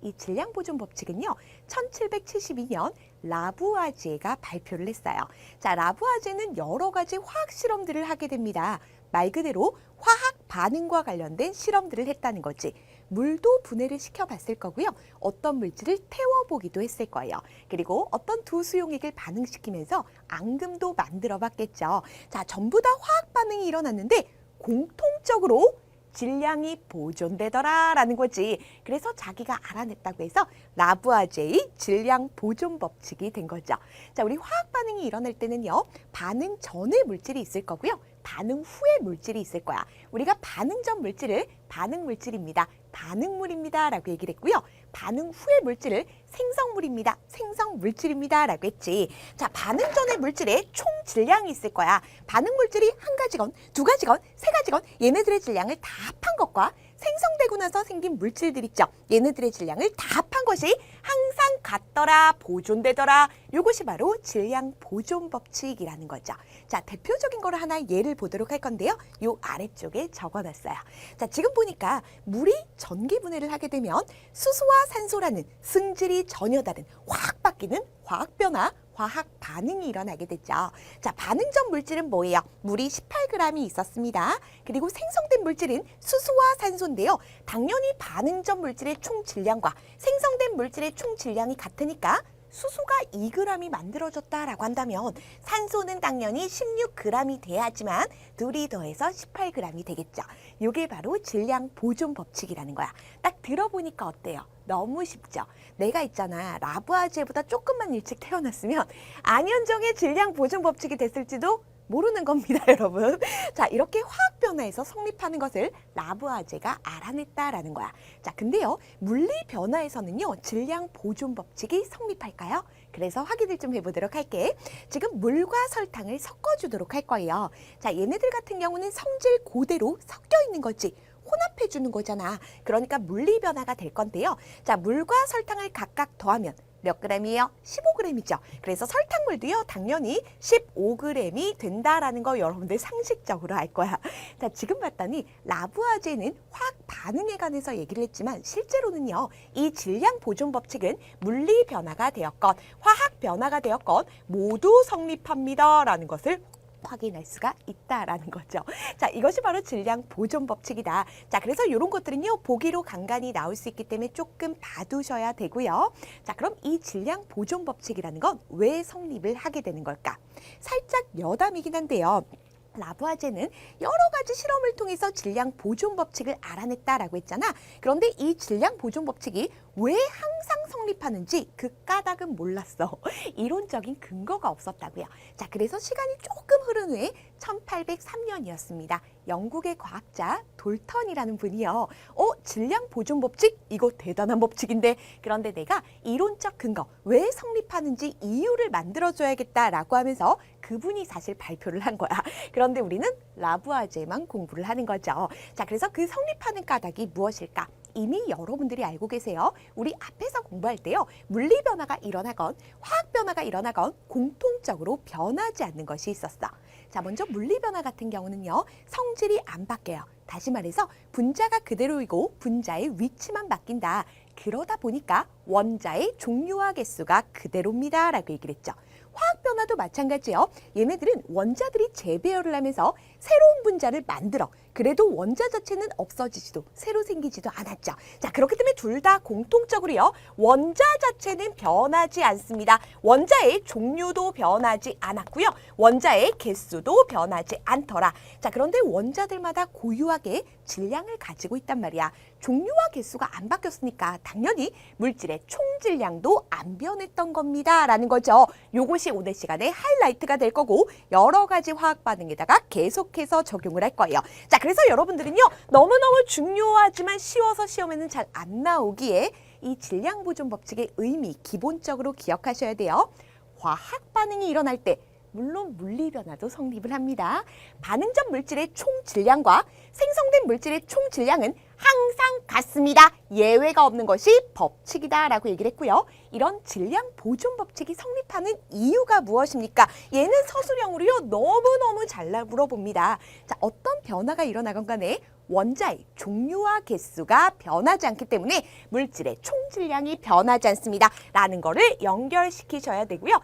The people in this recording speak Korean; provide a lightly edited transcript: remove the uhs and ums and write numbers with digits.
이 질량 보존 법칙은요, 1772년 라부아지에가 발표를 했어요. 자, 라부아지에는 여러 가지 화학 실험들을 하게 됩니다. 말 그대로 화학 반응과 관련된 실험들을 했다는 거지. 물도 분해를 시켜봤을 거고요. 어떤 물질을 태워보기도 했을 거예요. 그리고 어떤 두 수용액을 반응시키면서 앙금도 만들어봤겠죠. 자, 전부 다 화학 반응이 일어났는데 공통적으로 질량이 보존되더라라는 거지. 그래서 자기가 알아냈다고 해서 라부아제의 질량 보존 법칙이 된 거죠. 자, 우리 화학 반응이 일어날 때는요, 반응 전에 물질이 있을 거고요, 반응 후에 물질이 있을 거야. 우리가 반응 전 물질을 반응 물질입니다, 반응물입니다 라고 얘기를 했고요. 반응 후의 물질을 생성물입니다, 생성물질입니다 라고 했지. 자, 반응 전의 물질에 총 질량이 있을 거야. 반응 물질이 한 가지건 두 가지건 세 가지건 얘네들의 질량을 다 합한 것과 생성되고 나서 생긴 물질들 있죠. 얘네들의 질량을 다 합한 것이 항상 같더라, 보존되더라. 이것이 바로 질량 보존 법칙이라는 거죠. 자, 대표적인 거를 하나 예를 보도록 할 건데요. 요 아래쪽에 적어놨어요. 자, 지금 보니까 물이 전기 분해를 하게 되면 수소와 산소라는 승질이 전혀 다른 확 바뀌는 화학 변화, 화학 반응이 일어나게 됐죠. 자, 반응 전 물질은 뭐예요? 물이 18g이 있었습니다. 그리고 생성된 물질은 수소와 산소인데요. 당연히 반응 전 물질의 총 질량과 생성된 물질의 총 질량이 같으니까 수소가 2g이 만들어졌다라고 한다면 산소는 당연히 16g이 돼야지만 둘이 더해서 18g이 되겠죠. 이게 바로 질량 보존 법칙이라는 거야. 딱 들어보니까 어때요? 너무 쉽죠? 내가 있잖아, 라부아제보다 조금만 일찍 태어났으면 안현정의 질량 보존 법칙이 됐을지도 모르는 겁니다, 여러분. 자, 이렇게 화학 변화에서 성립하는 것을 라부아제가 알아냈다라는 거야. 자, 근데요, 물리 변화에서는요, 질량 보존 법칙이 성립할까요? 그래서 확인을 좀 해보도록 할게. 지금 물과 설탕을 섞어주도록 할 거예요. 자, 얘네들 같은 경우는 성질 그대로 섞여 있는 거지. 혼합해 주는 거잖아. 그러니까 물리 변화가 될 건데요. 자, 물과 설탕을 각각 더하면 몇 g이에요? 15g이죠. 그래서 설탕물도요, 당연히 15g이 된다라는 거 여러분들 상식적으로 알 거야. 자, 지금 봤더니 라부아제는 화학 반응에 관해서 얘기를 했지만 실제로는요, 이 질량 보존 법칙은 물리 변화가 되었건 화학 변화가 되었건 모두 성립합니다라는 것을 확인할 수가 있다라는 거죠. 자, 이것이 바로 질량 보존 법칙이다. 자, 그래서 이런 것들은요, 보기로 간간히 나올 수 있기 때문에 조금 봐두셔야 되고요. 자, 그럼 이 질량 보존 법칙이라는 건 왜 성립을 하게 되는 걸까? 살짝 여담이긴 한데요. 라부아제는 여러 가지 실험을 통해서 질량 보존 법칙을 알아냈다라고 했잖아. 그런데 이 질량 보존 법칙이 왜 항상 성립하는지 그 까닭은 몰랐어. 이론적인 근거가 없었다고요. 자, 그래서 시간이 조금 흐른 후에 1803년이었습니다. 영국의 과학자 돌턴이라는 분이요. 질량 보존 법칙? 이거 대단한 법칙인데. 그런데 내가 이론적 근거, 왜 성립하는지 이유를 만들어줘야겠다라고 하면서 그분이 사실 발표를 한 거야. 그런데 우리는 라부아제만 공부를 하는 거죠. 자, 그래서 그 성립하는 까닭이 무엇일까? 이미 여러분들이 알고 계세요. 우리 앞에서 공부할 때요, 물리 변화가 일어나건 화학 변화가 일어나건 공통적으로 변하지 않는 것이 있었어. 자, 먼저 물리 변화 같은 경우는요, 성질이 안 바뀌어요. 다시 말해서 분자가 그대로이고 분자의 위치만 바뀐다. 그러다 보니까 원자의 종류와 개수가 그대로입니다 라고 얘기를 했죠. 화학 변화도 마찬가지예요. 얘네들은 원자들이 재배열을 하면서 새로운 분자를 만들어. 그래도 원자 자체는 없어지지도 새로 생기지도 않았죠. 자, 그렇기 때문에 둘 다 공통적으로요, 원자 자체는 변하지 않습니다. 원자의 종류도 변하지 않았고요, 원자의 개수도 변하지 않더라. 자, 그런데 원자들마다 고유하게 질량을 가지고 있단 말이야. 종류와 개수가 안 바뀌었으니까 당연히 물질의 총질량도 안 변했던 겁니다 라는 거죠. 요것이 오늘 시간의 하이라이트가 될 거고 여러 가지 화학 반응에다가 계속해서 적용을 할 거예요. 자, 그래서 여러분들은요, 너무너무 중요하지만 쉬워서 시험에는 잘 안 나오기에 이 질량 보존 법칙의 의미 기본적으로 기억하셔야 돼요. 화학 반응이 일어날 때 물론 물리 변화도 성립을 합니다. 반응 전 물질의 총 질량과 생성된 물질의 총 질량은 항상 같습니다. 예외가 없는 것이 법칙이다 라고 얘기를 했고요. 이런 질량 보존 법칙이 성립하는 이유가 무엇입니까? 얘는 서술형으로요, 너무너무 잘 물어봅니다. 자, 어떤 변화가 일어나건 간에 원자의 종류와 개수가 변하지 않기 때문에 물질의 총 질량이 변하지 않습니다. 라는 거를 연결시키셔야 되고요.